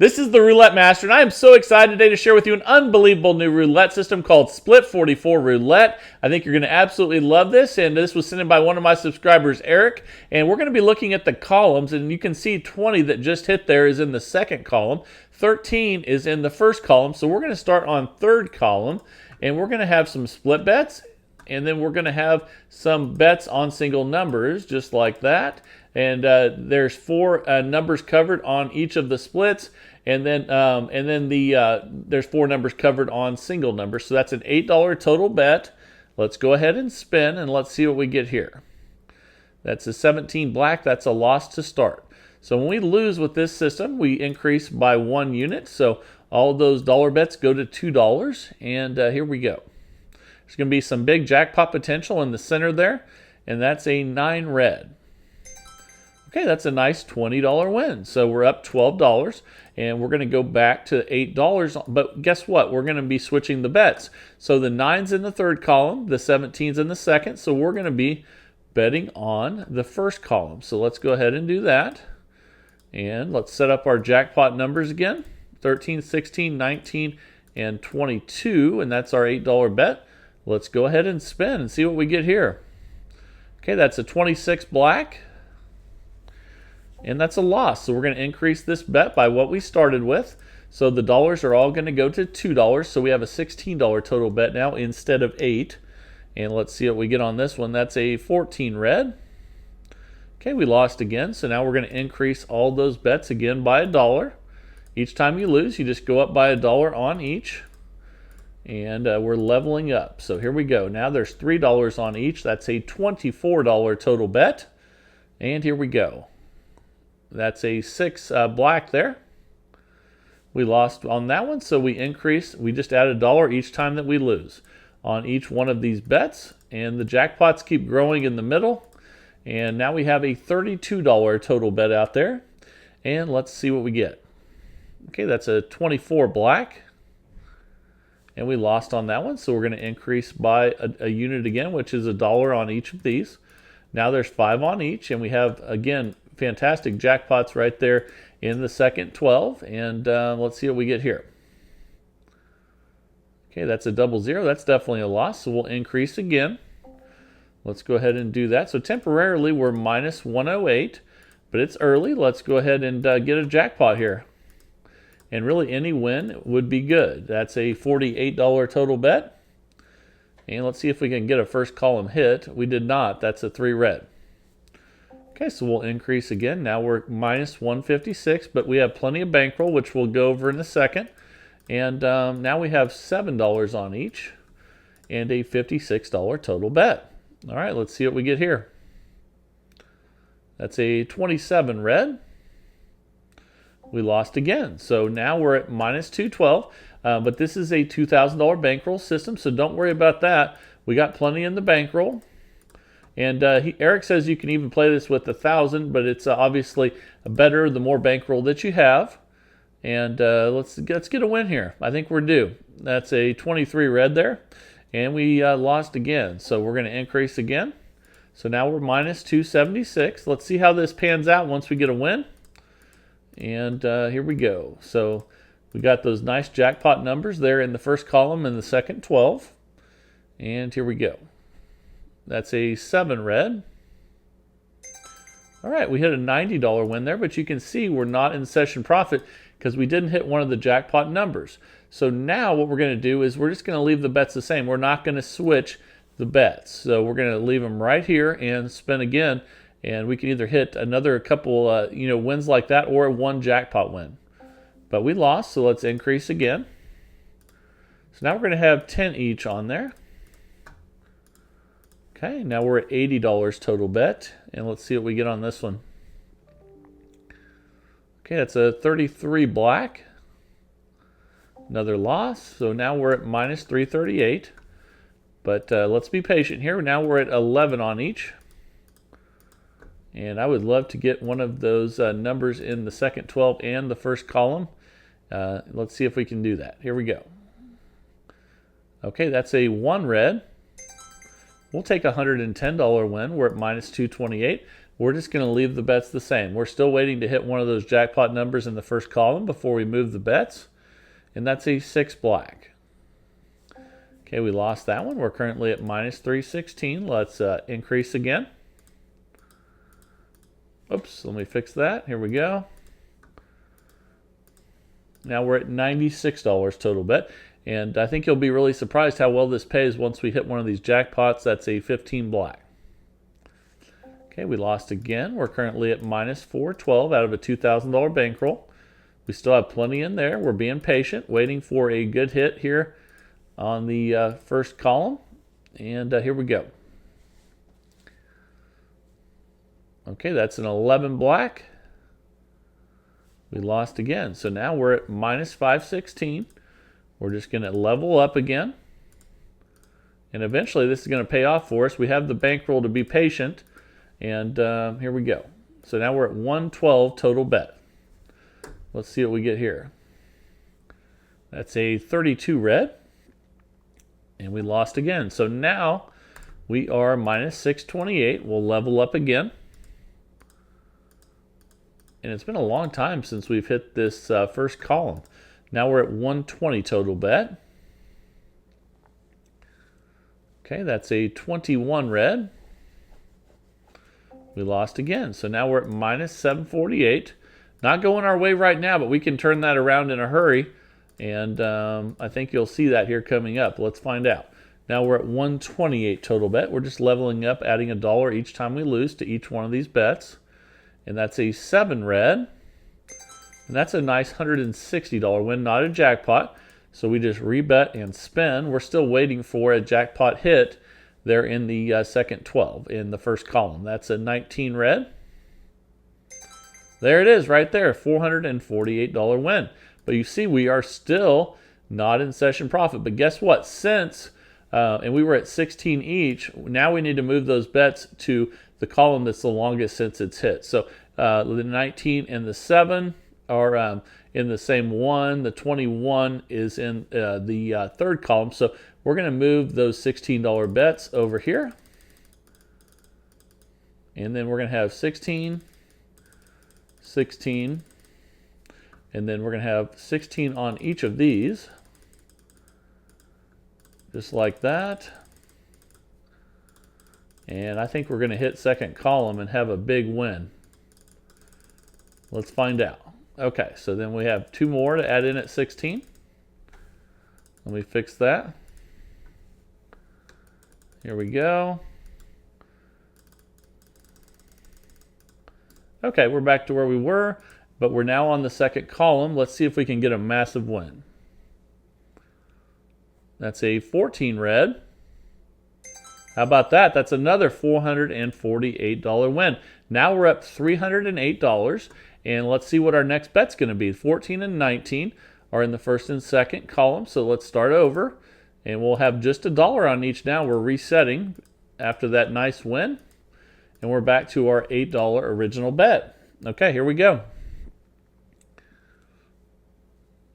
This is the Roulette Master, and I am so excited today to share with you an unbelievable new roulette system called Split 44 Roulette. I think you're going to absolutely love this, and this was sent in by one of my subscribers, Eric, and we're going to be looking at the columns, and you can see 20 that just hit there is in the second column, 13 is in the first column, so we're going to start on third column, and we're going to have some split bets, and then we're going to have some bets on single numbers, just like that. And there's four numbers covered on each of the splits, and then there's four numbers covered on single numbers. So that's an $8 total bet. Let's go ahead and spin, and let's see what we get here. That's a 17 black. That's a loss to start. So when we lose with this system, we increase by 1 unit. So all of those dollar bets go to $2, and here we go. There's going to be some big jackpot potential in the center there, and that's a 9 red. Okay, that's a nice $20 win. So we're up $12, and we're going to go back to $8. But guess what? We're going to be switching the bets. So the 9's in the third column, the 17's in the second. So we're going to be betting on the first column. So let's go ahead and do that. And let's set up our jackpot numbers again. 13, 16, 19, and 22. And that's our $8 bet. Let's go ahead and spin and see what we get here. Okay, that's a 26 black. And that's a loss. So we're going to increase this bet by what we started with. So the dollars are all going to go to $2. So we have a $16 total bet now instead of 8. And let's see what we get on this one. That's a 14 red. Okay, we lost again. So now we're going to increase all those bets again by $1. Each time you lose, you just go up by $1 on each. And we're leveling up. So here we go. Now there's $3 on each. That's a $24 total bet. And here we go. That's a 6 black there. We lost on that one, so we increased. We just add $1 each time that we lose on each one of these bets. And the jackpots keep growing in the middle. And now we have a $32 total bet out there. And let's see what we get. Okay, that's a 24 black. And we lost on that one, so we're going to increase by a unit again, which is $1 on each of these. Now there's 5 on each, and we have, again, fantastic jackpots right there in the second 12. And let's see what we get here. Okay, that's a 00. That's definitely a loss, so we'll increase again. Let's go ahead and do that. So temporarily we're minus 108, but it's early. Let's go ahead and get a jackpot here. And really any win would be good. That's a $48 total bet. And let's see if we can get a first column hit. We did not. That's a 3 red. Okay, so we'll increase again. Now we're minus 156, but we have plenty of bankroll, which we'll go over in a second. And now we have $7 on each and a $56 total bet. All right, let's see what we get here. That's a 27 red. We lost again. So now we're at minus 212, but this is a $2,000 bankroll system, so don't worry about that. We got plenty in the bankroll. And Eric says you can even play this with 1,000, but it's obviously better the more bankroll that you have. And let's get a win here. I think we're due. That's a 23 red there, and we lost again. So we're going to increase again. So now we're minus 276. Let's see how this pans out once we get a win. And here we go. So we got those nice jackpot numbers there in the first column and the second 12. And here we go. That's a 7 red. All right, we hit a $90 win there, but you can see we're not in session profit because we didn't hit one of the jackpot numbers. So now what we're going to do is we're just going to leave the bets the same. We're not going to switch the bets. So we're going to leave them right here and spin again. And we can either hit another couple wins like that or one jackpot win. But we lost, so let's increase again. So now we're going to have 10 each on there. Okay, now we're at $80 total bet. And let's see what we get on this one. Okay, that's a 33 black. Another loss. So now we're at minus 338. But let's be patient here. Now we're at 11 on each. And I would love to get one of those numbers in the second 12 and the first column. Let's see if we can do that. Here we go. Okay, that's a 1 red. We'll take a $110 win. We're at minus 228. we're just going to leave the bets the same. We're still waiting to hit one of those jackpot numbers in the first column before we move the bets. And that's a 6 black. Okay, we lost that one. We're currently at minus 316. Let's increase again. Oops, let me fix that. Here we go. Now we're at $96 total bet. And I think you'll be really surprised how well this pays once we hit one of these jackpots. That's a 15 black. Okay, we lost again. We're currently at minus 412 out of a $2,000 bankroll. We still have plenty in there. We're being patient, waiting for a good hit here on the first column. And here we go. Okay, that's an 11 black. We lost again. So now we're at minus 516. We're just going to level up again. And eventually this is going to pay off for us. We have the bankroll to be patient. And here we go. So now we're at 112 total bet. Let's see what we get here. That's a 32 red. And we lost again. So now we are minus 628. We'll level up again. And it's been a long time since we've hit this first column. Now we're at 120 total bet. Okay, that's a 21 red. We lost again. So now we're at minus 748. Not going our way right now, but we can turn that around in a hurry. And I think you'll see that here coming up. Let's find out. Now we're at 128 total bet. We're just leveling up, adding $1 each time we lose to each one of these bets. And that's a 7 red. And that's a nice $160 win, not a jackpot. So we just rebet and spin. We're still waiting for a jackpot hit there in the second 12 in the first column. That's a 19 red. There it is right there, $448 win. But you see we are still not in session profit. But guess what? Since, and we were at 16 each, now we need to move those bets to the column that's the longest since it's hit. So the 19 and the 7 are in the same one. The 21 is in the third column. So we're going to move those $16 bets over here. And then we're going to have 16, 16, and then we're going to have 16 on each of these. Just like that. And I think we're going to hit second column and have a big win. Let's find out. Okay, so then we have 2 more to add in at 16. Let me fix that. Here we go. Okay, we're back to where we were, but we're now on the second column. Let's see if we can get a massive win. That's a 14 red. How about that? That's another $448 win. Now we're up $308, and let's see what our next bet's going to be. 14 and 19 are in the first and second column, so let's start over, and we'll have just $1 on each now. We're resetting after that nice win, and we're back to our $8 original bet. Okay, here we go.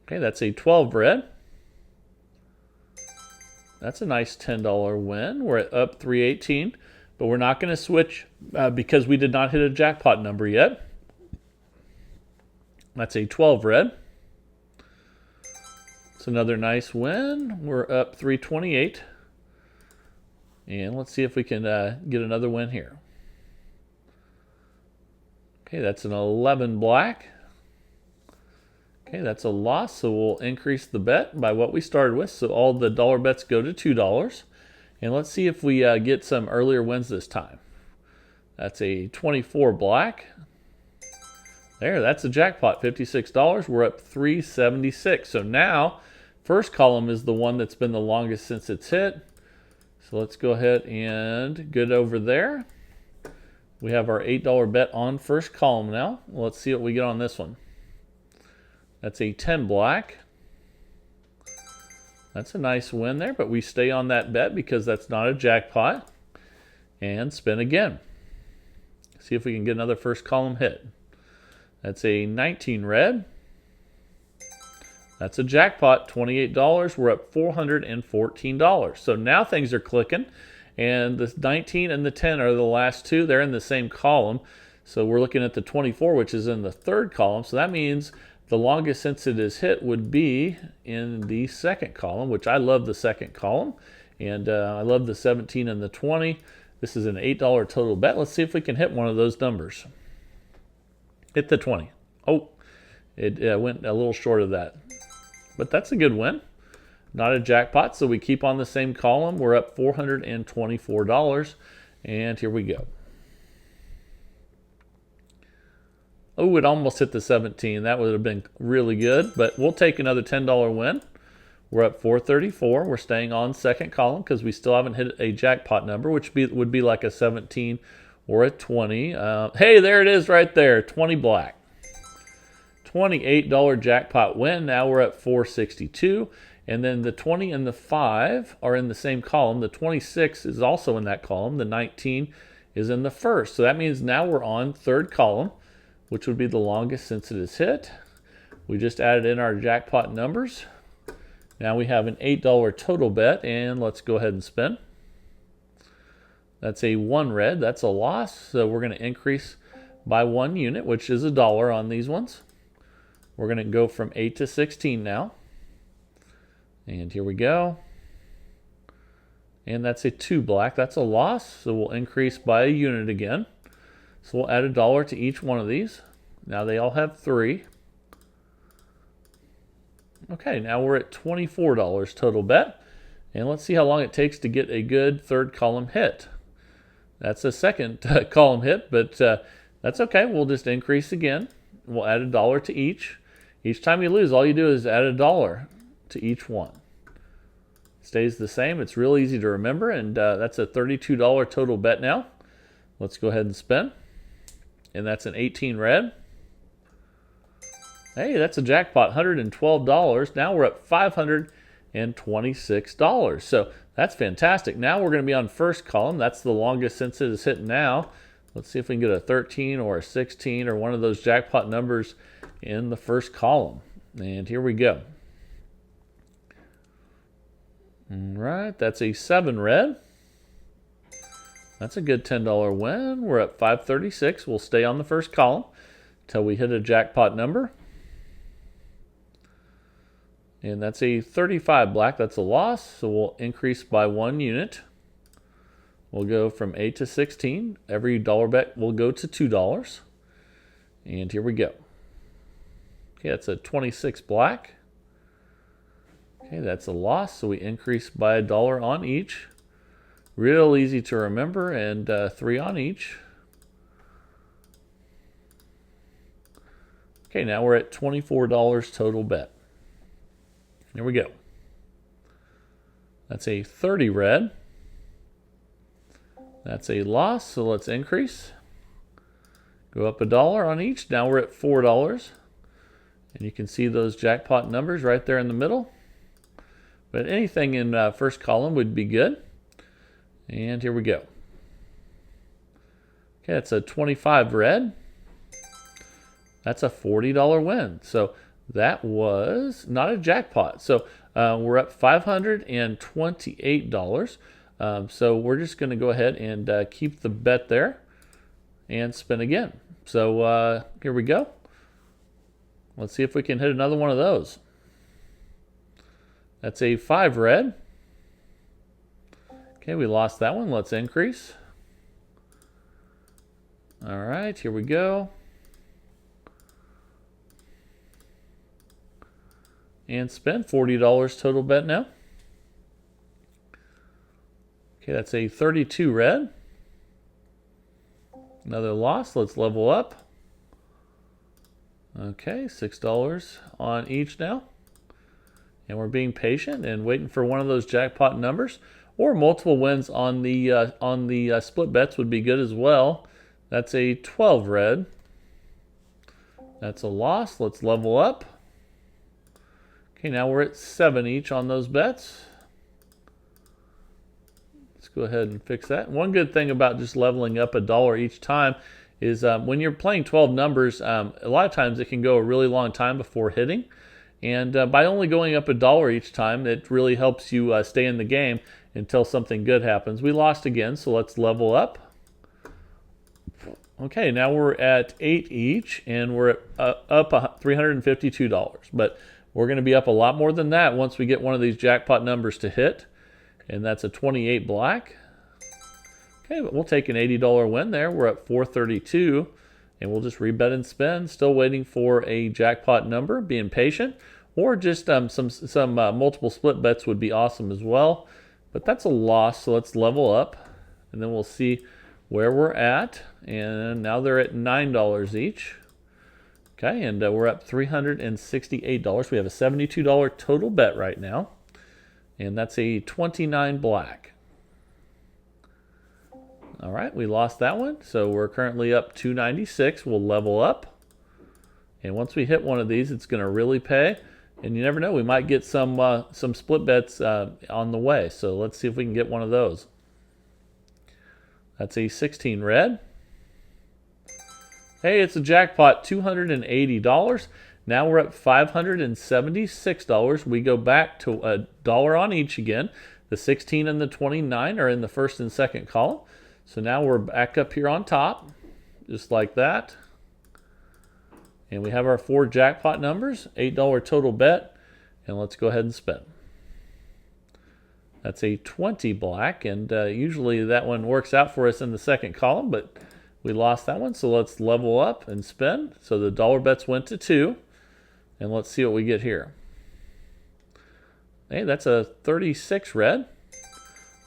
Okay, that's a 12 red. That's a nice $10 win. We're at up 318, but we're not going to switch because we did not hit a jackpot number yet. That's a 12 red. It's another nice win. We're up 328. And let's see if we can get another win here. Okay, that's an 11 black. Okay, that's a loss, so we'll increase the bet by what we started with. So all the dollar bets go to $2. And let's see if we get some earlier wins this time. That's a 24 black. There, that's a jackpot, $56. We're up $376. So now, first column is the one that's been the longest since it's hit. So let's go ahead and get over there. We have our $8 bet on first column now. Let's see what we get on this one. That's a 10 black. That's a nice win there, but we stay on that bet because that's not a jackpot. And spin again. See if we can get another first column hit. That's a 19 red. That's a jackpot, $28. We're up $414. So now things are clicking. And the 19 and the 10 are the last two. They're in the same column. So we're looking at the 24, which is in the third column. So that means the longest since it is hit would be in the second column, which I love the second column. And I love the 17 and the 20. This is an $8 total bet. Let's see if we can hit one of those numbers. Hit the 20. Oh, it went a little short of that. But that's a good win. Not a jackpot, so we keep on the same column. We're up $424. And here we go. Oh, it almost hit the 17. That would have been really good, but we'll take another $10 win. We're up $434. We're staying on second column because we still haven't hit a jackpot number, which would be like a 17 or a 20. Hey, there it is right there, 20 black. $28 jackpot win. Now we're at $462. And then the 20 and the 5 are in the same column. The 26 is also in that column. The 19 is in the first. So that means now we're on third column, which would be the longest since it is hit. We just added in our jackpot numbers. Now we have an $8 total bet, and let's go ahead and spin. That's a 1 red. That's a loss. So we're going to increase by 1 unit, which is $1 on these ones. We're going to go from 8 to 16 now. And here we go. And that's a 2 black. That's a loss. So we'll increase by a unit again. So we'll add $1 to each one of these. Now they all have 3. Okay, now we're at $24 total bet. And let's see how long it takes to get a good third column hit. That's a second column hit, but that's okay. We'll just increase again. We'll add $1 to each. Each time you lose, all you do is add $1 to each one. Stays the same. It's real easy to remember, and that's a $32 total bet now. Let's go ahead and spin. And that's an 18 red. Hey, that's a jackpot, $112. Now we're at $526. So that's fantastic. Now we're going to be on first column. That's the longest since it is hit now. Let's see if we can get a 13 or a 16 or one of those jackpot numbers in the first column. And here we go. All right, that's a 7 red. That's a good $10 win. We're at $536. We'll stay on the first column until we hit a jackpot number. And that's a 35 black. That's a loss, so we'll increase by 1 unit. We'll go from 8 to 16. Every dollar bet will go to $2. And here we go. Okay, that's a 26 black. Okay, that's a loss, so we increase by $1 on each. Real easy to remember, and 3 on each. Okay, now we're at $24 total bet. Here we go. That's a 30 red. That's a loss, so let's increase. Go up $1 on each. Now we're at $4. And you can see those jackpot numbers right there in the middle. But anything in first column would be good. And here we go. Okay, that's a 25 red. That's a $40 win. So that was not a jackpot. So we're up $528. So we're just going to go ahead and keep the bet there and spin again. So here we go. Let's see if we can hit another one of those. That's a 5 red. Okay, we lost that one. Let's increase. All right, here we go. And spend $40 total bet now. Okay, that's a 32 red. Another loss. Let's level up. Okay, $6 on each now. And we're being patient and waiting for one of those jackpot numbers, or multiple wins on the split bets would be good as well. That's a 12 red. That's a loss. Let's level up. Okay, now we're at 7 each on those bets. Let's go ahead and fix that. One good thing about just leveling up $1 each time is when you're playing 12 numbers, a lot of times it can go a really long time before hitting. And by only going up $1 each time, it really helps you stay in the game until something good happens. We lost again, so let's level up. Okay, now we're at 8 each, and we're up $352. But we're going to be up a lot more than that once we get one of these jackpot numbers to hit. And that's a 28 black. Okay, but we'll take an $80 win there. We're at 432, and we'll just rebet and spend. Still waiting for a jackpot number, being patient, or just some multiple split bets would be awesome as well. But that's a loss, so let's level up, and then we'll see where we're at. And now they're at $9 each. Okay, and we're up $368. We have a $72 total bet right now, and that's a 29 black. All right, we lost that one, so we're currently up $296. We'll level up, and once we hit one of these, it's going to really pay. And you never know, we might get some split bets on the way. So let's see if we can get one of those. That's a 16 red. Hey, it's a jackpot, $280. Now we're at $576. We go back to $1 on each again. The 16 and the 29 are in the first and second column. So now we're back up here on top, just like that. And we have our 4 jackpot numbers, $8 total bet, and let's go ahead and spin. That's a 20 black, and usually that one works out for us in the second column, but we lost that one, so let's level up and spin. So the dollar bets went to 2, and let's see what we get here. Hey, that's a 36 red.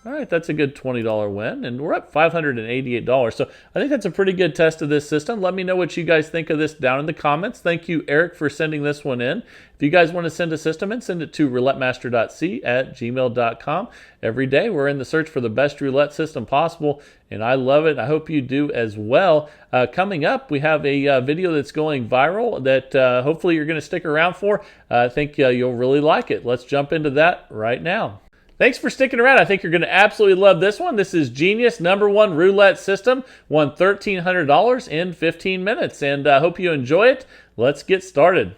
All right, that's a good $20 win, and we're up $588. So I think that's a pretty good test of this system. Let me know what you guys think of this down in the comments. Thank you, Eric, for sending this one in. If you guys want to send a system in, send it to roulettemaster.c@gmail.com. Every day we're in the search for the best roulette system possible, and I love it. I hope you do as well. Coming up, we have a video that's going viral that hopefully you're going to stick around for. I think you'll really like it. Let's jump into that right now. Thanks for sticking around. I think you're going to absolutely love this one. This is Genius #1 roulette system. Won $1,300 in 15 minutes. And I hope you enjoy it. Let's get started.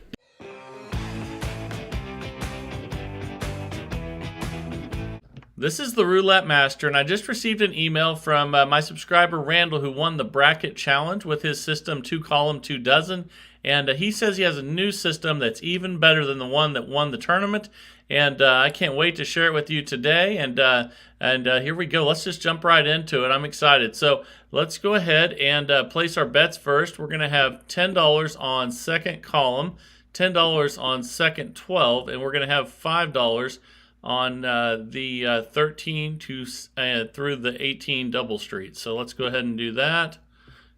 This is the Roulette Master, and I just received an email from my subscriber Randall, who won the bracket challenge with his system 2 column 2 dozen. And he says he has a new system that's even better than the one that won the tournament. And I can't wait to share it with you today. And here we go. Let's just jump right into it. I'm excited. So let's go ahead and place our bets first. We're going to have $10 on second column, $10 on second 12, and we're going to have $5 on the 13 to through the 18 double street. So let's go ahead and do that.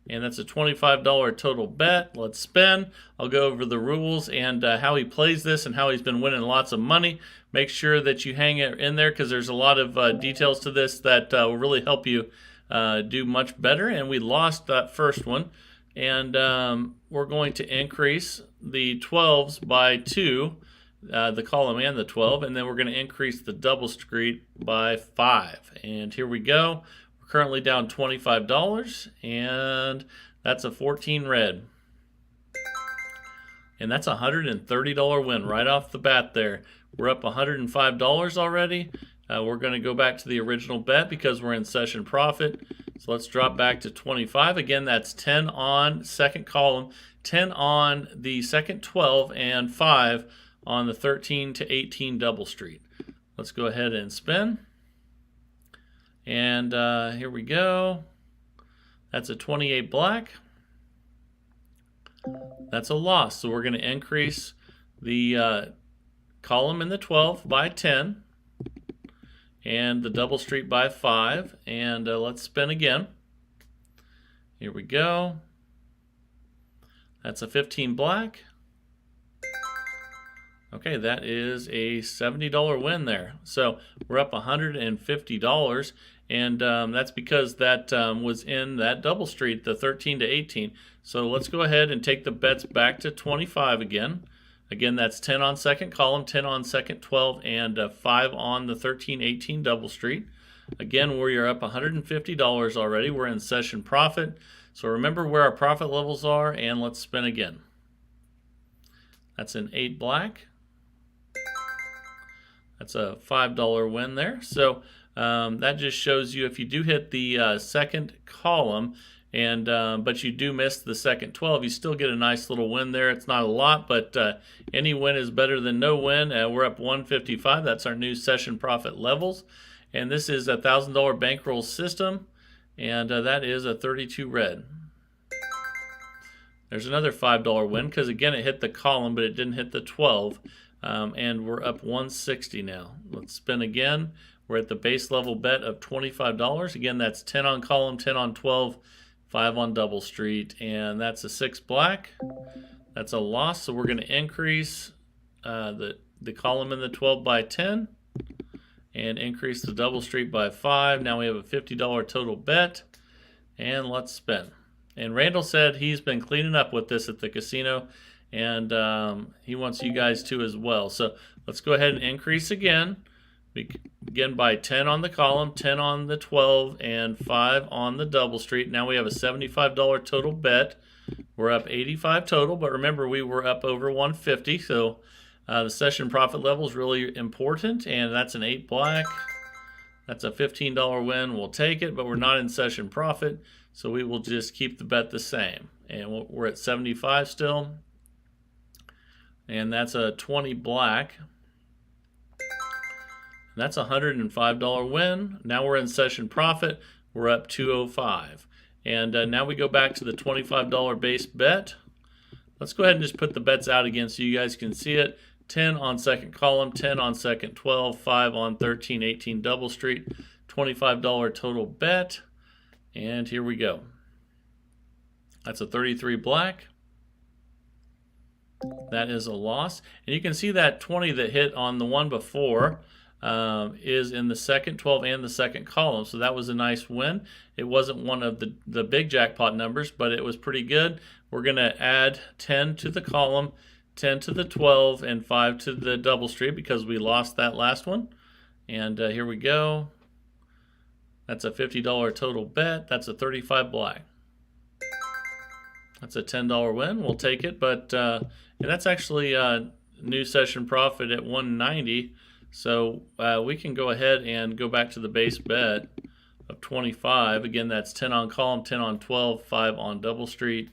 And that's a $25 total bet. Let's spin. I'll go over the rules and how he plays this and how he's been winning lots of money. Make sure that you hang it in there because there's a lot of details to this that will really help you do much better. And we lost that first one. And we're going to increase the 12s by 2, the column and the 12. And then we're going to increase the double street by 5. And here we go. Currently down $25, and that's a 14 red. And that's a $130 win right off the bat there. We're up $105 already. We're going to go back to the original bet because we're in session profit. So let's drop back to 25. Again, that's 10 on second column, 10 on the second 12, and 5 on the 13 to 18 double street. Let's go ahead and spin. And here we go. That's a 28 black. That's a loss. So we're going to increase the column in the 12 by 10 and the double street by 5. And let's spin again. Here we go. That's a 15 black. Okay, that is a $70 win there. So we're up $150, and that's because that was in that double street, the 13 to 18. So let's go ahead and take the bets back to 25 again. Again, that's 10 on second column, 10 on second 12, and 5 on the 13-18 double street. Again, we are up $150 already. We're in session profit. So remember where our profit levels are, and let's spin again. That's an 8 black. That's a $5 win there. So that just shows you if you do hit the second column, and but you do miss the second 12, you still get a nice little win there. It's not a lot, but any win is better than no win. We're up 155. That's our new session profit levels. And this is a $1,000 bankroll system, and that is a 32 red. There's another $5 win because, again, it hit the column, but it didn't hit the 12. And we're up 160 now. Let's spin again. We're at the base level bet of $25. Again, that's 10 on column, 10 on 12, 5 on double street, and that's a 6 black. That's a loss, so we're going to increase the column in the 12 by 10 and increase the double street by 5. Now we have a $50 total bet, and let's spin. And Randall said he's been cleaning up with this at the casino, and he wants you guys to as well. So let's go ahead and increase again. We begin by 10 on the column, 10 on the 12, and 5 on the double street. Now we have a $75 total bet. We're up 85 total, but remember we were up over 150, so the session profit level is really important, and that's an 8 black. That's a $15 win. We'll take it, but we're not in session profit, so we will just keep the bet the same. And we're at 75 still, and that's a 20 black. That's a $105 win. Now we're in session profit. We're up 205. And now we go back to the $25 base bet. Let's go ahead and just put the bets out again so you guys can see it. 10 on second column, 10 on second 12, 5 on 13, 18 double street, $25 total bet. And here we go. That's a 33 black. That is a loss. And you can see that 20 that hit on the one before is in the second 12 and the second column, so that was a nice win. It wasn't one of the big jackpot numbers, but it was pretty good. We're going to add 10 to the column, 10 to the 12, and 5 to the double street because we lost that last one. And here we go. That's a $50 total bet. That's a 35 black. That's a $10 win. We'll take it, but and that's actually new session profit at 190. So we can go ahead and go back to the base bet of 25. Again, that's 10 on column, 10 on 12, 5 on double street.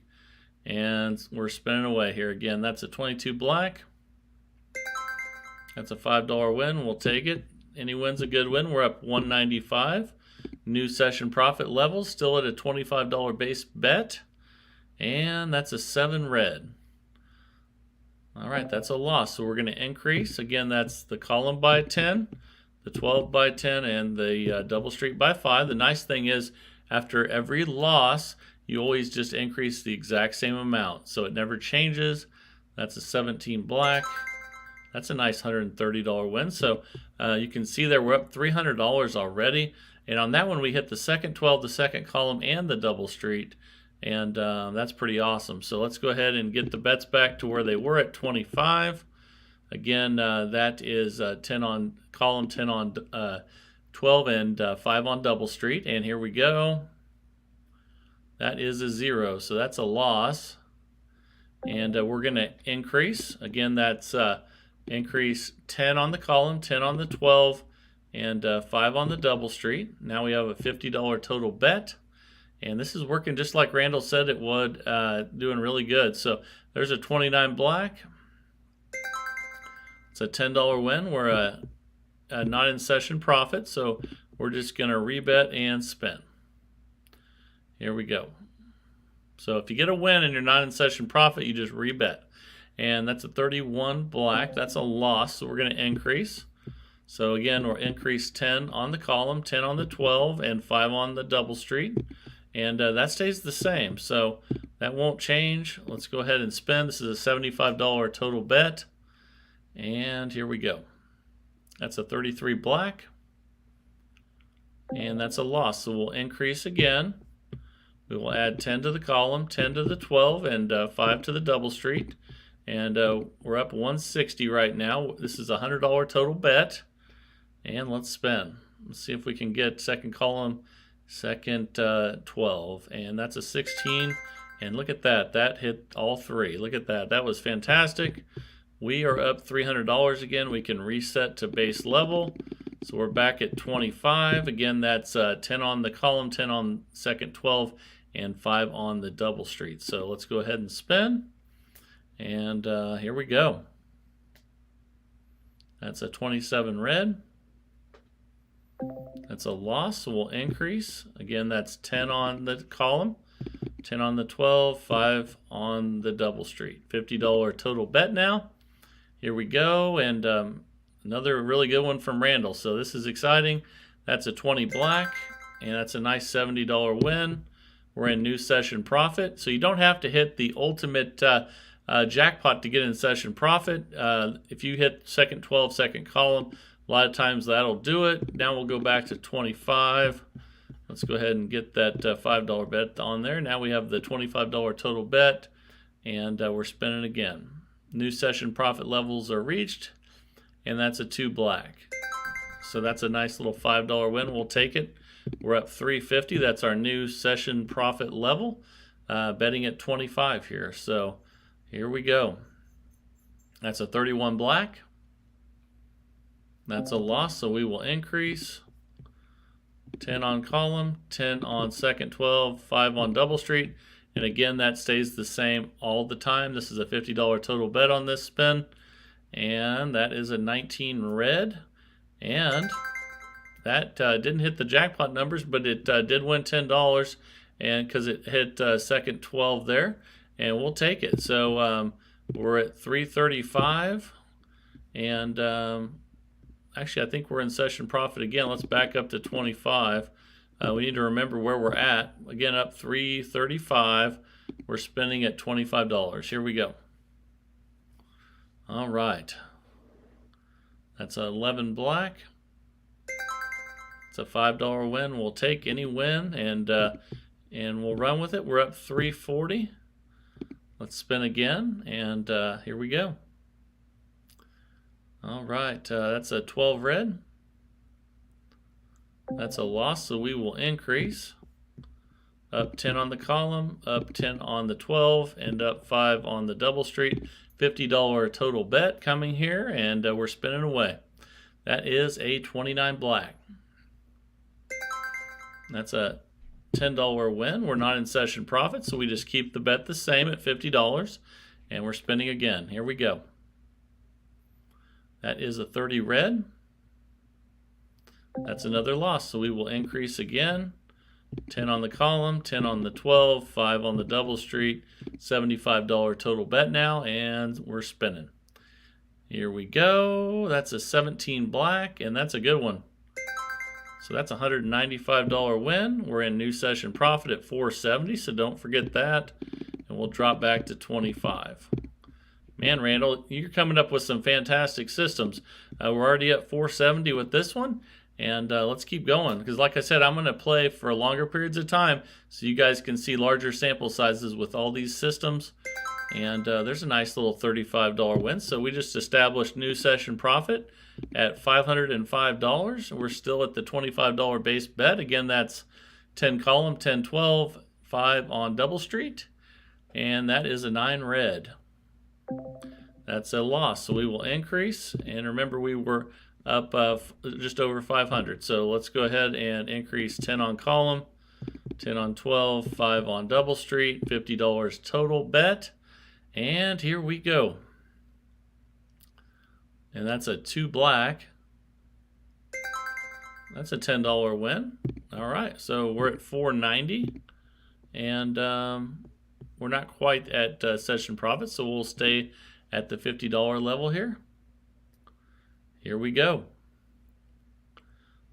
And we're spinning away here. Again, that's a 22 black. That's a $5 win. We'll take it. Any win's a good win. We're up 195. New session profit levels, still at a $25 base bet. And that's a 7 red. All right, that's a loss, so we're going to increase. Again, that's the column by 10, the 12 by 10, and the double street by 5. The nice thing is, after every loss, you always just increase the exact same amount, so it never changes. That's a 17 black. That's a nice $130 win. So you can see there we're up $300 already. And on that one, we hit the second 12, the second column, and the double street. And that's pretty awesome. So let's go ahead and get the bets back to where they were at 25. Again, that is 10 on column, 10 on 12, and 5 on double street. And here we go. That is a 0, so that's a loss. And we're going to increase. Again, that's increase 10 on the column, 10 on the 12, and 5 on the double street. Now we have a $50 total bet. And this is working just like Randall said it would, doing really good. So there's a 29 black. It's a $10 win. We're not in session profit, so we're just going to rebet and spin. Here we go. So if you get a win and you're not in session profit, you just rebet. And that's a 31 black. That's a loss, so we're going to increase. So again, we'll increase 10 on the column, 10 on the 12, and 5 on the double street. And that stays the same, so that won't change. Let's go ahead and spin. This is a $75 total bet. And here we go. That's a 33 black. And that's a loss, so we'll increase again. We will add 10 to the column, 10 to the 12, and 5 to the double street. And we're up 160 right now. This is a $100 total bet. And let's spin. Let's see if we can get second column, second 12, and that's a 16. And look at that, that hit all three. Look at that, that was fantastic. We are up $300 again. We can reset to base level. So we're back at 25. Again, that's 10 on the column, 10 on second 12, and 5 on the double street. So let's go ahead and spin. And here we go. That's a 27 red. That's a loss, so we'll increase. Again, that's 10 on the column, 10 on the 12, 5 on the double street. $50 total bet now. Here we go, and another really good one from Randall. So this is exciting. That's a 20 black, and that's a nice $70 win. We're in new session profit. So you don't have to hit the ultimate jackpot to get in session profit. If you hit second 12, second column, a lot of times that'll do it. Now we'll go back to 25. Let's go ahead and get that $5 bet on there. Now we have the $25 total bet, and we're spinning again. New session profit levels are reached, and that's a 2 black. So that's a nice little $5 win. We'll take it. We're up $350. That's our new session profit level. Betting at 25 here. So here we go. That's a 31 black. That's a loss, so we will increase. 10 on column, 10 on second 12, 5 on double street. And again, that stays the same all the time. This is a $50 total bet on this spin. And that is a 19 red. And that didn't hit the jackpot numbers, but it did win $10, and because it hit second 12 there. And we'll take it. So we're at 335. And actually, I think we're in session profit again. Let's back up to 25. We need to remember where we're at. Again, up 335. We're spending at $25. Here we go. All right. That's 11 black. It's a $5 win. We'll take any win, and we'll run with it. We're up 340. Let's spin again, and here we go. All right, that's a 12 red. That's a loss, so we will increase. Up 10 on the column, up 10 on the 12, and up 5 on the double street. $50 total bet coming here, and we're spinning away. That is a 29 black. That's a $10 win. We're not in session profit, so we just keep the bet the same at $50, and we're spinning again. Here we go. That is a 30 red. That's another loss, so we will increase again. 10 on the column, 10 on the 12, 5 on the double street, $75 total bet now, and we're spinning. Here we go. That's a 17 black, and that's a good one. So that's a $195 win. We're in new session profit at 470, so don't forget that. And we'll drop back to 25. Man, Randall, you're coming up with some fantastic systems. We're already at 470 with this one, and let's keep going. Because like I said, I'm going to play for longer periods of time so you guys can see larger sample sizes with all these systems. And there's a nice little $35 win. So we just established new session profit at $505. We're still at the $25 base bet. Again, that's 10 column, 10, 12, 5 on double street. And that is a 9 red. That's a loss, so we will increase. And remember, we were up just over 500. So let's go ahead and increase 10 on column, 10 on 12, 5 on double street, $50 total bet. And here we go. And that's a 2 black. That's a $10 win. All right, so we're at 490. And we're not quite at session profit, so we'll stay at the $50 level here. Here we go.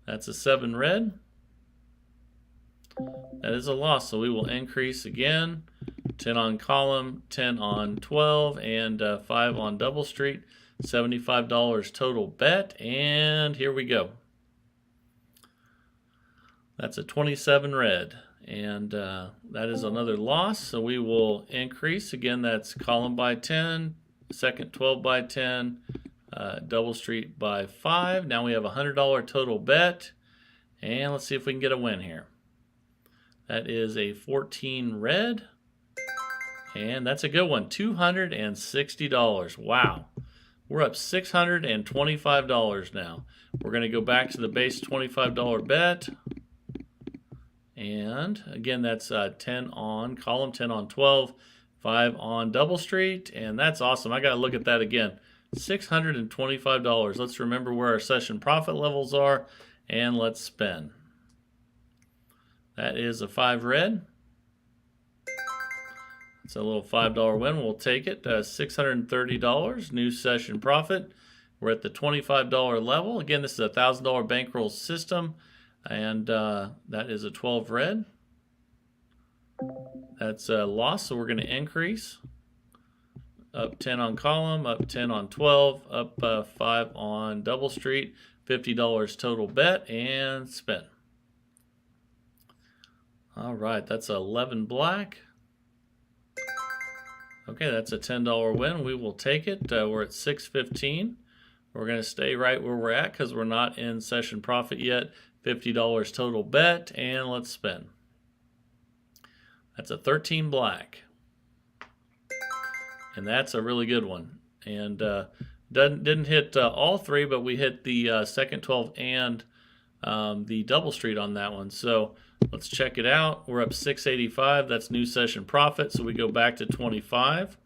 That's a 7 red. That is a loss, so we will increase again. 10 on column, 10 on 12, and 5 on double street. $75 total bet, and here we go. That's a 27 red. And that is another loss, so we will increase. Again, that's column by 10, second 12 by 10, double street by 5. Now we have a $100 total bet, and let's see if we can get a win here. That is a 14 red, and that's a good one, $260. Wow. We're up $625 now. We're going to go back to the base $25 bet. And again, that's 10 on column, 10 on 12, 5 on double street. And that's awesome. I got to look at that again. $625. Let's remember where our session profit levels are, and let's spin. That is a 5 red. It's a little $5 win. We'll take it. $630 new session profit. We're at the $25 level. Again, this is a $1,000 bankroll system, and that is a 12 red. That's a loss, so we're going to increase. Up 10 on column, up 10 on 12, up 5 on double street, $50 total bet, and spin. All right, that's 11 black. Okay, that's a $10 win. We will take it. We're at 615. We're going to stay right where we're at because we're not in session profit yet. $50 total bet, and let's spin. That's a 13 black. And that's a really good one. And didn't hit all three, but we hit the second 12 and the double street on that one. So let's check it out. We're up 685. That's new session profit. So we go back to 25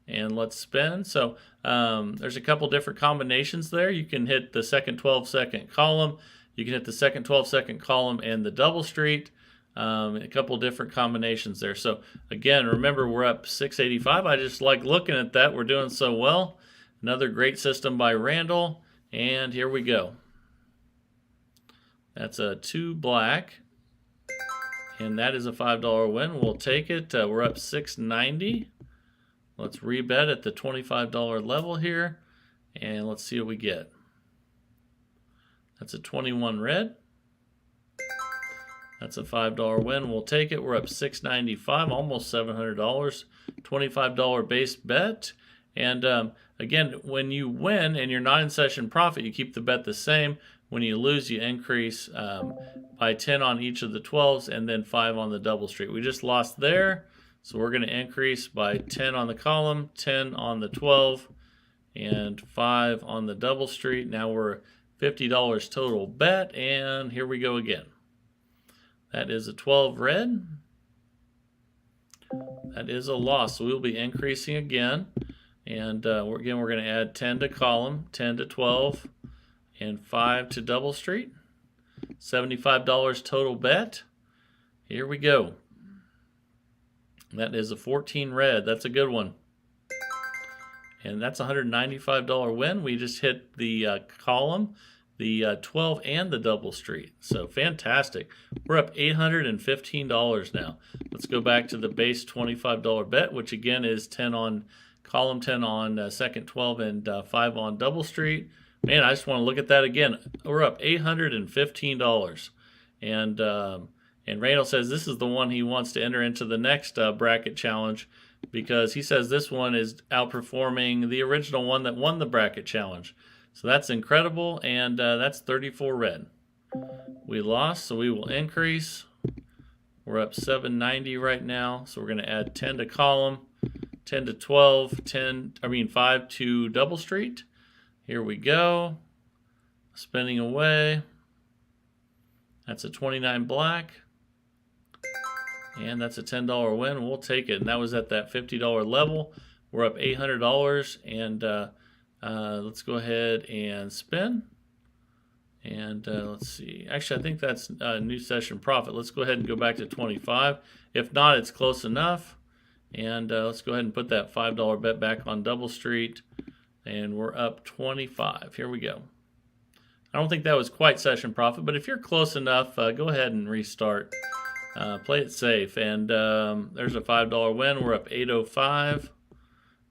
and let's spin. So there's a couple different combinations there. You can hit the second 12-second column. You can hit the second 12-second column and the double street. A couple different combinations there. So again, remember we're up 685. I just like looking at that. We're doing so well. Another great system by Randall. And here we go. That's a 2 black. And that is a $5 win. We'll take it. We're up 690. Let's rebet at the $25 level here. And let's see what we get. That's a 21 red. That's a $5 win. We'll take it. We're up $695, almost $700. $25 base bet. And again, when you win and you're not in session profit, you keep the bet the same. When you lose, you increase by 10 on each of the 12s and then 5 on the double street. We just lost there, so we're going to increase by 10 on the column, 10 on the 12, and 5 on the double street. Now we're $50 total bet, and here we go again. That is a 12 red. That is a loss, so we'll be increasing again. And we're going to add 10 to column, 10 to 12, and 5 to double street. $75 total bet. Here we go. That is a 14 red. That's a good one. And that's a $195 win. We just hit the column, the 12 and the double street. So fantastic. We're up $815 now. Let's go back to the base $25 bet, which again is 10 on column, 10 on second 12, and 5 on double street. Man, I just want to look at that again. We're up $815. And Randall says this is the one he wants to enter into the next bracket challenge because he says this one is outperforming the original one that won the bracket challenge. So that's incredible, and that's 34 red. We lost, so we will increase. We're up 790 right now, so we're going to add 10 to column, 10 to 12, 5 to double street. Here we go. Spinning away. That's a 29 black. And that's a $10 win. We'll take it. And that was at that $50 level. We're up $800, and let's go ahead and spin. And let's see. Actually, I think that's new session profit. Let's go ahead and go back to 25. If not, it's close enough. And let's go ahead and put that $5 bet back on double street. And we're up 25. Here we go. I don't think that was quite session profit, but if you're close enough, go ahead and restart. Play it safe. And there's a $5 win. We're up 805.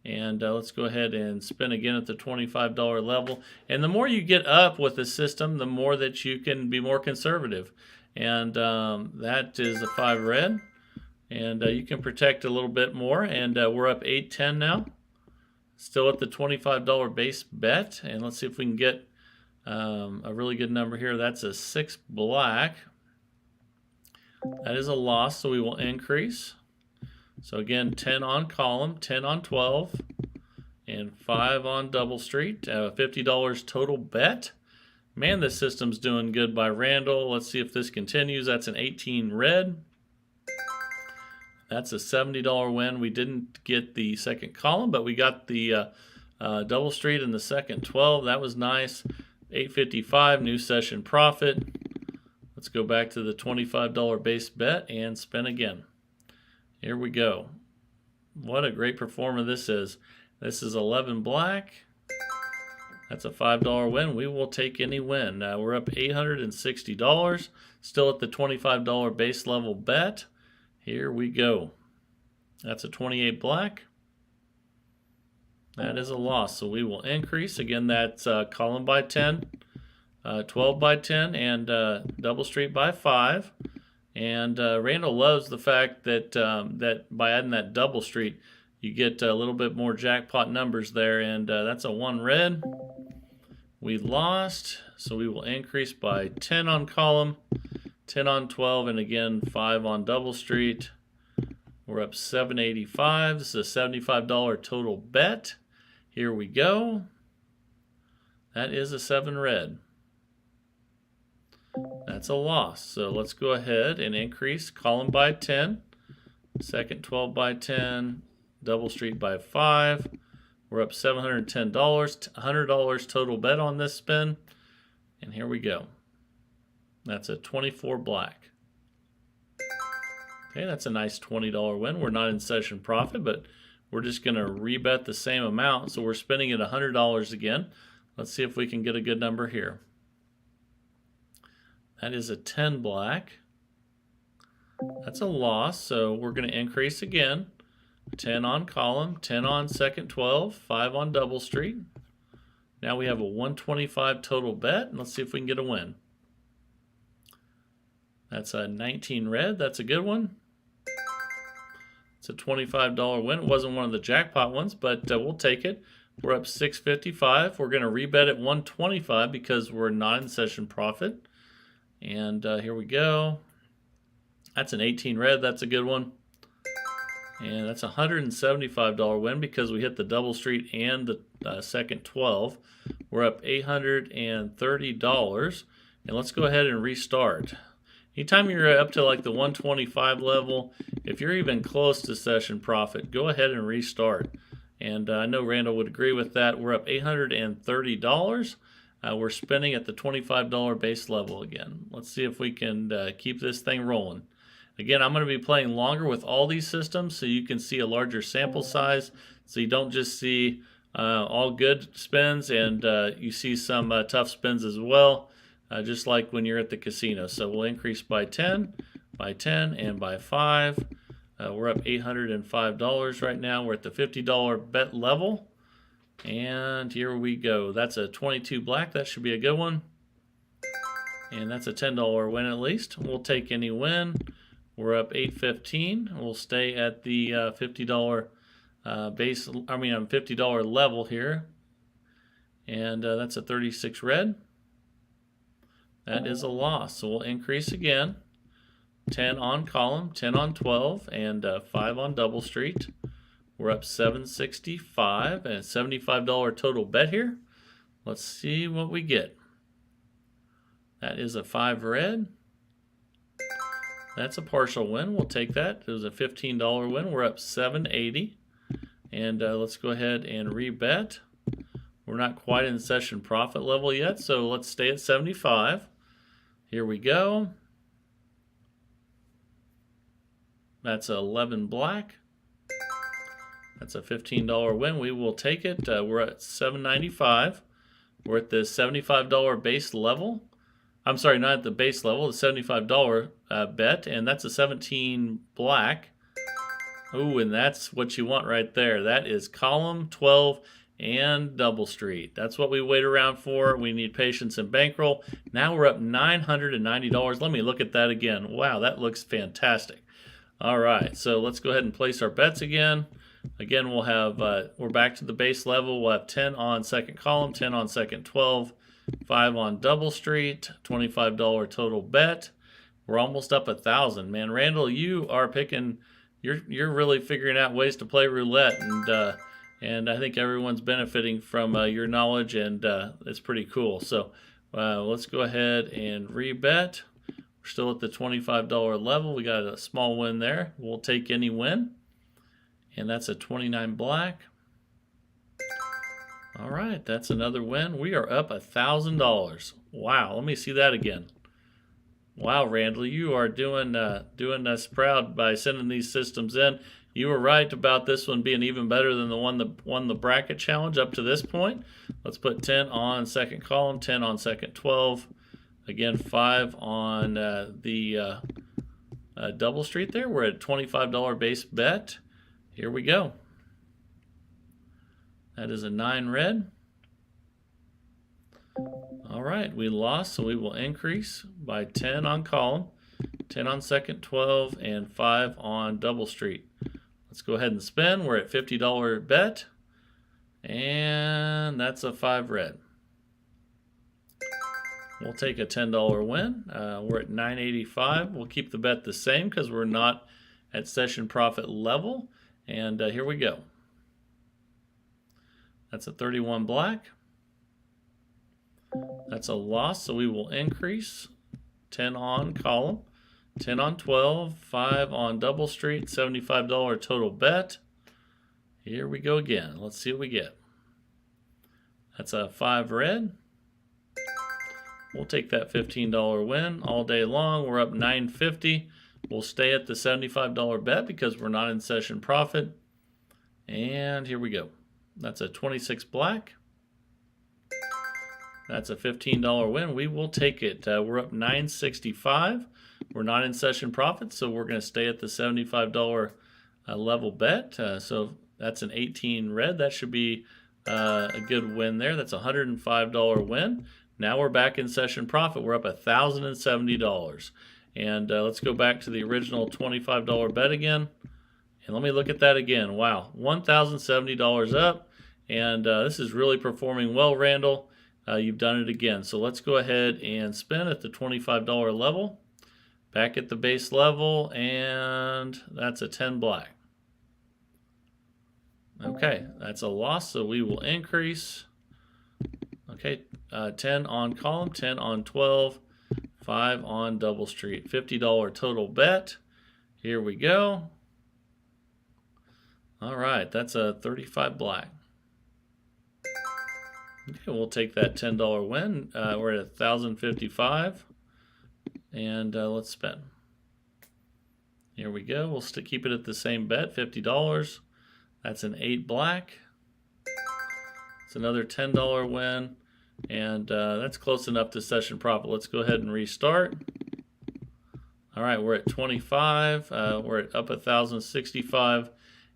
And let's go ahead and spin again at the $25 level. And the more you get up with the system, the more that you can be more conservative. And that is a 5 red. And you can protect a little bit more. And we're up 810 now. Still at the $25 base bet. And let's see if we can get a really good number here. That's a 6 black. That is a loss, so we will increase. So again, 10 on column, 10 on 12, and 5 on Double Street. $50 total bet. Man, this system's doing good by Randall. Let's see if this continues. That's an 18 red. That's a $70 win. We didn't get the second column, but we got the Double Street in the second 12. That was nice. 855 new session profit. Let's go back to the $25 base bet and spin again. Here we go. What a great performer this is. This is 11 black. That's a $5 win. We will take any win. We're up $860. Still at the $25 base level bet. Here we go. That's a 28 black. That is a loss, so we will increase. Again, that's column by 10, 12 by 10, and Double Street by 5. And Randall loves the fact that that by adding that Double Street, you get a little bit more jackpot numbers there, and that's a 1 red. We lost, so we will increase by 10 on column, 10 on 12, and again 5 on Double Street. We're up $785. This is a $75 total bet. Here we go. That is a 7 red. That's a loss. So let's go ahead and increase column by 10, second 12 by 10, Double Street by 5. We're up $710, $100 total bet on this spin. And here we go. That's a 24 black. Okay, that's a nice $20 win. We're not in session profit, but we're just going to rebet the same amount. So we're spending at $100 again. Let's see if we can get a good number here. That is a 10 black. That's a loss, so we're going to increase again. 10 on column, 10 on second 12, 5 on Double Street. Now we have a 125 total bet, and let's see if we can get a win. That's a 19 red. That's a good one. It's a $25 win. It wasn't one of the jackpot ones, but we'll take it. We're up $655. We're going to rebet at $125 because we're not in session profit. And here we go. That's an 18 red. That's a good one. And that's a $175 win because we hit the Double Street and the second 12. We're up $830. And let's go ahead and restart. Anytime you're up to like the 125 level, if you're even close to session profit, go ahead and restart. And I know Randall would agree with that. We're up $830. We're spinning at the $25 base level again. Let's see if we can keep this thing rolling. Again, I'm going to be playing longer with all these systems so you can see a larger sample size, so you don't just see all good spins and you see some tough spins as well, just like when you're at the casino. So we'll increase by 10, and by 5. We're up $805 right now. We're at the $50 bet level. And here we go. That's a 22 black. That should be a good one. And that's a $10 win at least. We'll take any win. We're up $815. We'll stay at the $50 $50 level here. And that's a 36 red. That is a loss. So we'll increase again. 10 on column, 10 on 12, and 5 on Double Street. We're up $765 and a $75 total bet here. Let's see what we get. That is a 5 red. That's a partial win. We'll take that. It was a $15 win. We're up $780. And let's go ahead and rebet. We're not quite in session profit level yet, so let's stay at 75. Here we go. That's 11 black. That's a $15 win. We will take it. We're at $795. We're at the $75 base level. I'm sorry, not at the base level, the $75 bet, and that's a 17 black. Ooh, and that's what you want right there. That is column, 12, and Double Street. That's what we wait around for. We need patience and bankroll. Now we're up $990. Let me look at that again. Wow, that looks fantastic. All right, so let's go ahead and place our bets again. Again, we'll have, we're back to the base level. We'll have 10 on second column, 10 on second 12, 5 on Double Street, $25 total bet. We're almost up 1,000. Man, Randall, you are picking, you're really figuring out ways to play roulette, and and I think everyone's benefiting from your knowledge, and it's pretty cool. So let's go ahead and rebet. We're still at the $25 level. We got a small win there. We'll take any win, and that's a 29 black. All right, that's another win. We are up $1,000. Wow, let me see that again. Wow, Randall, you are doing us proud by sending these systems in. You were right about this one being even better than the one that won the bracket challenge up to this point. Let's put 10 on second column, 10 on second 12. Again, 5 on the double street there. We're at $25 base bet. Here we go. That is a 9 red. All right, we lost, so we will increase by 10 on column, 10 on second 12, and 5 on double street. Let's go ahead and spin. We're at $50 bet, and that's a 5 red. We'll take a $10 win. We're at $9.85. We'll keep the bet the same because we're not at session profit level. And here we go. That's a 31 black. That's a loss, so we will increase. 10 on column, 10 on 12, 5 on double street, $75 total bet. Here we go again. Let's see what we get. That's a 5 red. We'll take that $15 win all day long. We're up $9.50. We'll stay at the $75 bet because we're not in session profit. And here we go. That's a 26 black. That's a $15 win. We will take it. We're up $9.65. We're not in session profit, so we're going to stay at the $75 level bet. So that's an 18 red. That should be a good win there. That's a $105 win. Now we're back in session profit. We're up $1,070. And let's go back to the original $25 bet again. And let me look at that again. Wow, $1,070 up. And this is really performing well, Randall. You've done it again. So let's go ahead and spin at the $25 level. Back at the base level, and that's a 10 black. Okay, that's a loss, so we will increase. Okay, 10 on column, 10 on 12, 5 on double street. $50 total bet. Here we go. All right, that's a 35 black. Okay, we'll take that $10 win. We're at $1,055. And let's spin. Here we go. We'll keep it at the same bet, $50. That's an 8 black. It's another $10 win. And that's close enough to session profit. Let's go ahead and restart. All right, we're at 25. We're at up 1,065.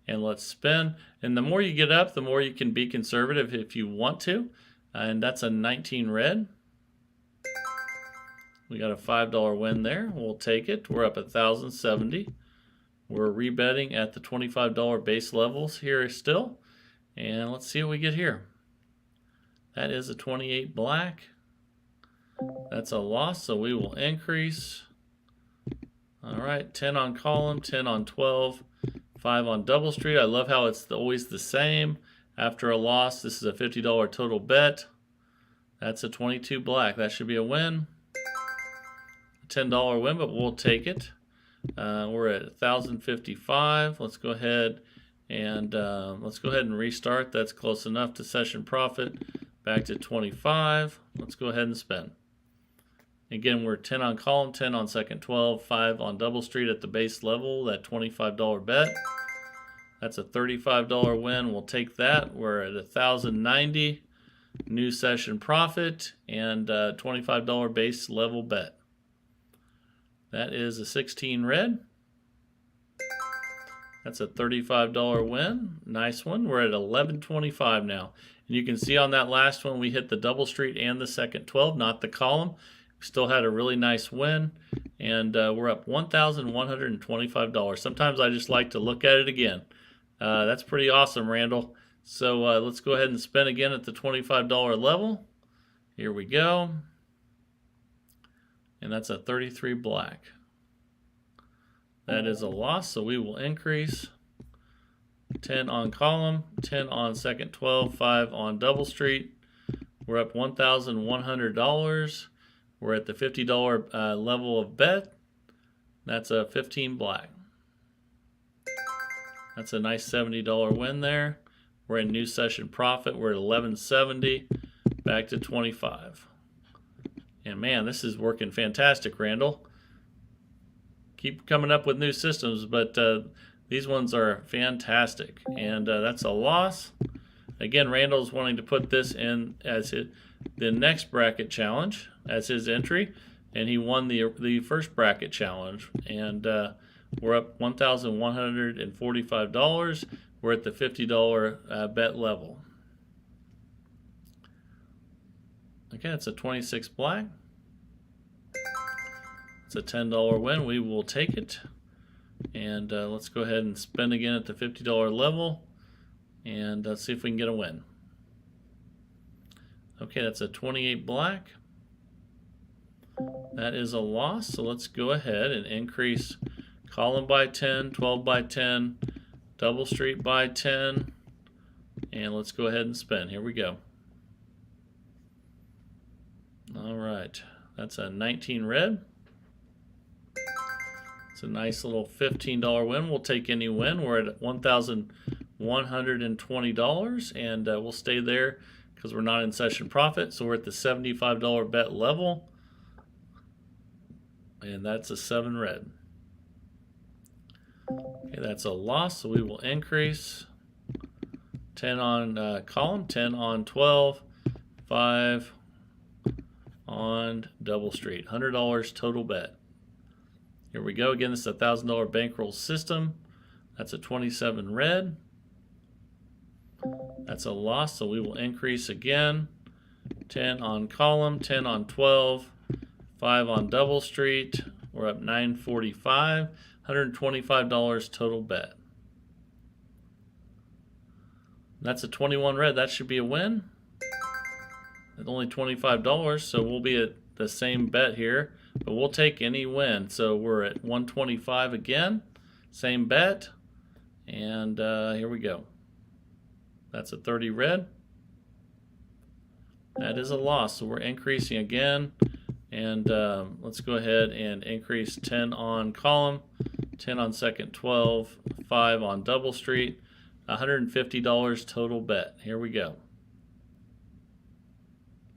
And let's spin. And the more you get up, the more you can be conservative if you want to. And that's a 19 red. We got a $5 win there. We'll take it. We're up 1,070. We're rebetting at the $25 base levels here still. And let's see what we get here. That is a 28 black. That's a loss, so we will increase. All right, 10 on column, 10 on 12, 5 on double street. I love how it's always the same. After a loss, this is a $50 total bet. That's a 22 black. That should be a win. $10 win, but we'll take it. We're at 1,055. Let's go ahead and restart. That's close enough to session profit. Back to 25. Let's go ahead and spin. Again, we're 10 on column, 10 on second 12, 5 on double street at the base level, that $25 bet. That's a $35 win. We'll take that. We're at 1,090. New session profit and $25 base level bet. That is a 16 red. That's a $35 win. Nice one. We're at 1125 now. And you can see on that last one, we hit the double street and the second 12, not the column. We still had a really nice win. And we're up $1,125. Sometimes I just like to look at it again. That's pretty awesome, Randall. So let's go ahead and spin again at the $25 level. Here we go. And that's a 33 black. That is a loss, so we will increase. 10 on column, 10 on second 12, 5 on double street. We're up $1,100. We're at the $50 level of bet. That's a 15 black. That's a nice $70 win there. We're in new session profit. We're at 1170, back to 25. And man, this is working fantastic, Randall. Keep coming up with new systems, but these ones are fantastic. And that's a loss. Again, Randall's wanting to put this in as the next bracket challenge as his entry, and he won the first bracket challenge. And we're up $1,145. We're at the $50 bet level. Okay, it's a 26 black. It's a $10 win. We will take it. And let's go ahead and spend again at the $50 level. And let's see if we can get a win. Okay, that's a 28 black. That is a loss. So let's go ahead and increase column by 10, 12 by 10, double street by 10. And let's go ahead and spin. Here we go. All right, that's a 19 red. It's a nice little $15 win. We'll take any win. We're at $1,120, and we'll stay there because we're not in session profit. So we're at the $75 bet level, and that's a 7 red. Okay, that's a loss, so we will increase 10 on column, 10 on 12, 5 on double street. $100 total bet. Here we go. Again, this is a $1,000 bankroll system. That's a 27 red. That's a loss, so we will increase again. 10 on column, 10 on 12, 5 on double street. We're up $945. $125 total bet. That's a 21 red. That should be a win. It's only $25, so we'll be at the same bet here, but we'll take any win. So we're at 125 again, same bet, and here we go. That's a 30 red. That is a loss, so we're increasing again, and let's go ahead and increase 10 on column, 10 on second 12, 5 on double street, $150 total bet. Here we go.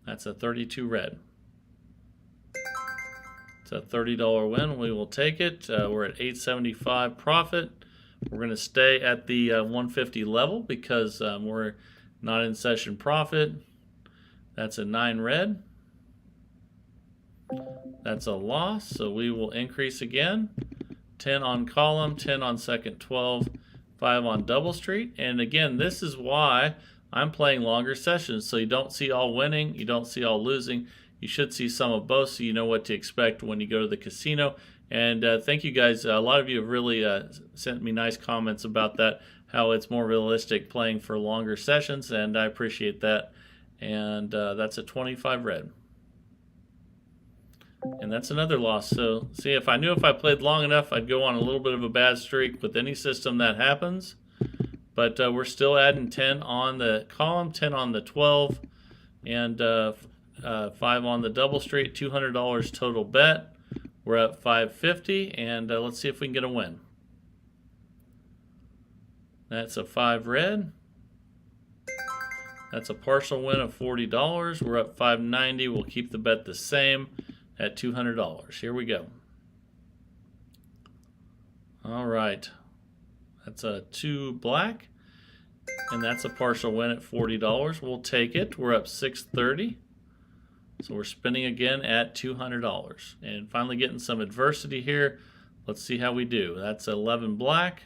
That's a 32 red. It's a $30 win. We will take it. We're at 875 profit. We're going to stay at the 150 level because we're not in session profit. That's a 9 red. That's a loss, so we will increase again. 10 on column, 10 on second 12, 5 on double street. And again, this is why I'm playing longer sessions, so you don't see all winning, you don't see all losing. You should see some of both, so you know what to expect when you go to the casino. And thank you guys. A lot of you have really sent me nice comments about that, how it's more realistic playing for longer sessions, and I appreciate that. And that's a 25 red. And that's another loss. So see, if I knew if I played long enough, I'd go on a little bit of a bad streak with any system that happens. But we're still adding 10 on the column, 10 on the 12, and 5 on the double street, $200 total bet. We're at 550, and let's see if we can get a win. That's a 5 red. That's a partial win of $40. We're up 590. We'll keep the bet the same at $200. Here we go. All right. That's a 2 black, and that's a partial win at $40. We'll take it. We're up 630. So we're spinning again at $200. And finally getting some adversity here. Let's see how we do. That's 11 black.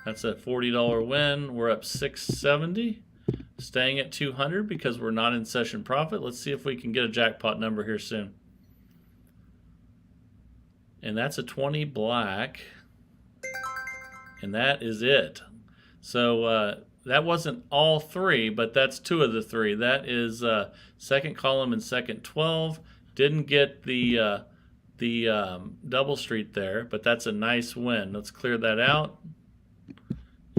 That's a $40 win. We're up 670. Staying at 200 because we're not in session profit. Let's see if we can get a jackpot number here soon. And that's a 20 black. And that is it. So that wasn't all 3, but that's 2 of the 3. That is second column and second 12. Didn't get the double street there, but that's a nice win. Let's clear that out.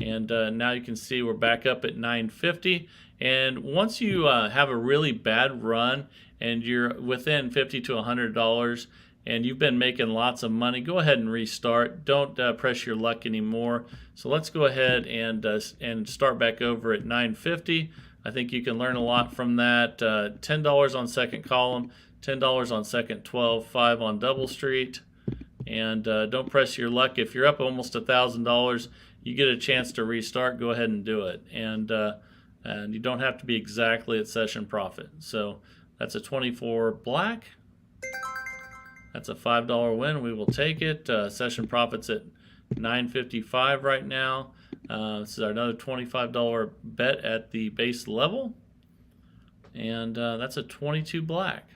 And now you can see we're back up at 950. And once you have a really bad run and you're within $50 to $100 and you've been making lots of money, go ahead and restart. Don't press your luck anymore. So let's go ahead and start back over at 950. I think you can learn a lot from that. $10 on second column, $10 on second 12, 5 on double street. And don't press your luck. If you're up almost $1,000, you get a chance to restart, go ahead and do it. And you don't have to be exactly at session profit. So that's a 24 black. That's a $5 win. We will take it. Session profit's at $9.55 right now. This is another $25 bet at the base level. And that's a 22 black.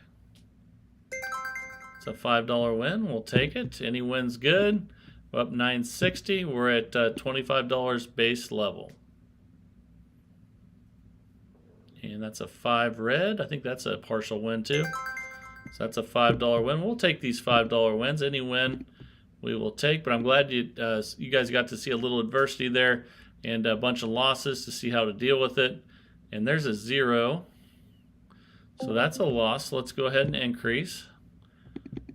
It's a $5 win. We'll take it. Any win's good. We're up 960. We're at $25 base level. And that's a 5 red. I think that's a partial win too. So that's a $5 win. We'll take these $5 wins. Any win we will take. But I'm glad you guys got to see a little adversity there and a bunch of losses to see how to deal with it. And there's a 0. So that's a loss. Let's go ahead and increase.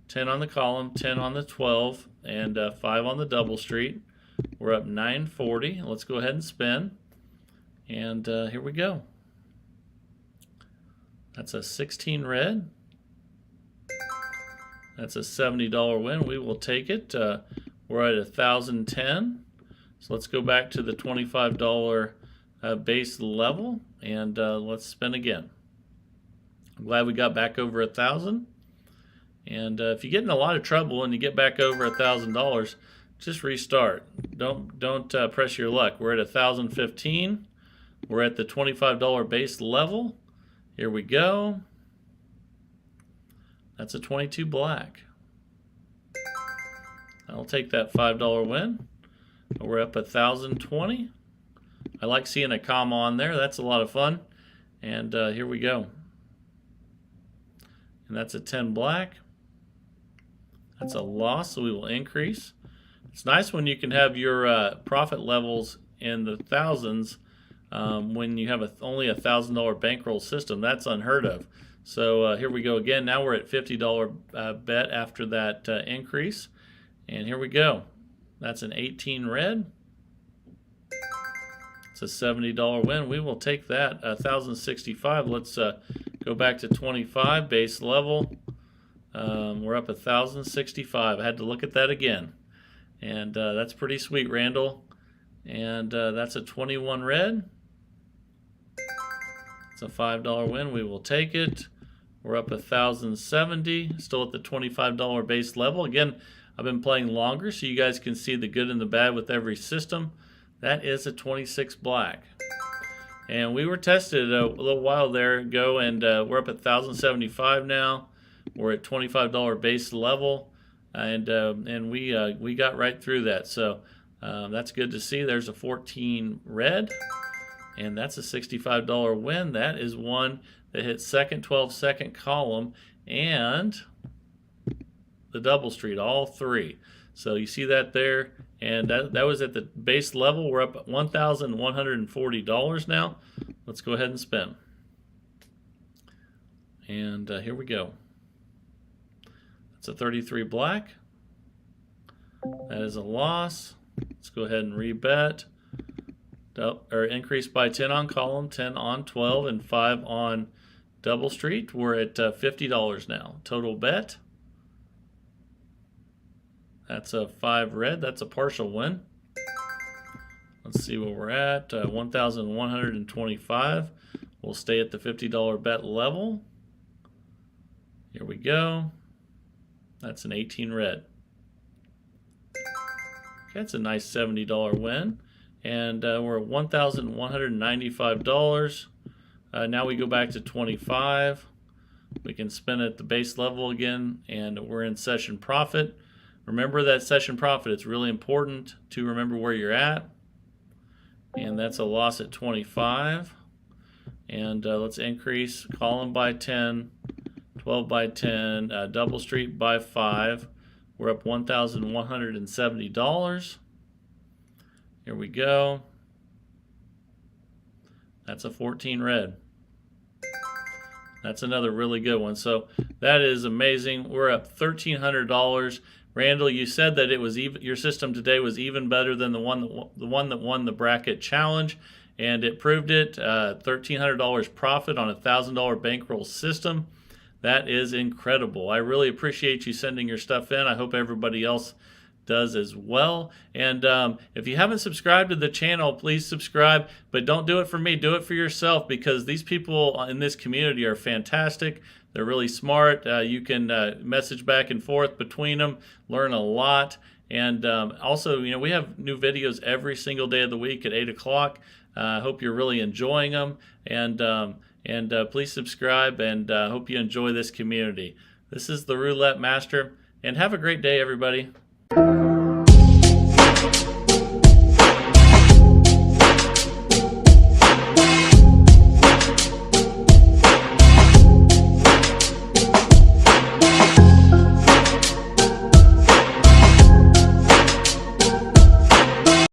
10 on the column, 10 on the 12, and 5 on the double street. We're up 940. Let's go ahead and spin. And here we go. That's a 16 red. That's a $70 win. We will take it. We're at 1,010. So let's go back to the $25 base level and let's spin again. I'm glad we got back over 1,000. And if you get in a lot of trouble and you get back over $1,000, just restart. Don't press your luck. We're at 1,015. We're at the $25 base level. Here we go. That's a 22 black. I'll take that $5 win. We're up 1,020. I like seeing a comma on there. That's a lot of fun. And here we go. And that's a 10 black. That's a loss, so we will increase. It's nice when you can have your profit levels in the thousands when you have only a $1,000 bankroll system. That's unheard of. So here we go again. Now we're at $50 bet after that increase. And here we go. That's an 18 red. It's a $70 win. We will take that. 1,065. Let's go back to 25 base level. We're up 1,065. I had to look at that again. And that's pretty sweet, Randall. And that's a 21 red. It's a $5 win. We will take it. We're up 1,070. Still at the $25 base level. Again, I've been playing longer so you guys can see the good and the bad with every system. That is a 26 black. And we were tested a little while there ago, and we're up at 1,075 now. We're at $25 base level, and we got right through that. So that's good to see. There's a 14 red, and that's a $65 win. That is one that hit second 12-second column and the double street, all three. So you see that there, and that was at the base level. We're up at $1,140 now. Let's go ahead and spin. And here we go. It's a 33 black. That is a loss. Let's go ahead and rebet. Or increase by 10 on column, 10 on 12, and 5 on double street. We're at $50 now. Total bet. That's a 5 red. That's a partial win. Let's see where we're at. 1,125. We'll stay at the $50 bet level. Here we go. That's an 18 red. Okay, that's a nice $70 win. And we're at $1,195. Now we go back to 25. We can spin at the base level again, and we're in session profit. Remember that session profit. It's really important to remember where you're at. And that's a loss at 25. And let's increase column by 10, 12 by 10, double street by 5. We're up $1,170. Here we go. That's a 14 red. That's another really good one. So that is amazing. We're up $1,300. Randall, you said that it was even. Your system today was even better than the one that won the bracket challenge, and it proved it. $1,300 profit on a $1,000 bankroll system. That is incredible. I really appreciate you sending your stuff in. I hope everybody else does as well. And if you haven't subscribed to the channel, please subscribe, but don't do it for me, do it for yourself, because these people in this community are fantastic. They're really smart. You can message back and forth between them, learn a lot. And also, we have new videos every single day of the week at 8 o'clock. I hope you're really enjoying them, and please subscribe, and hope you enjoy this community. This is the Roulette Master, and have a great day, everybody.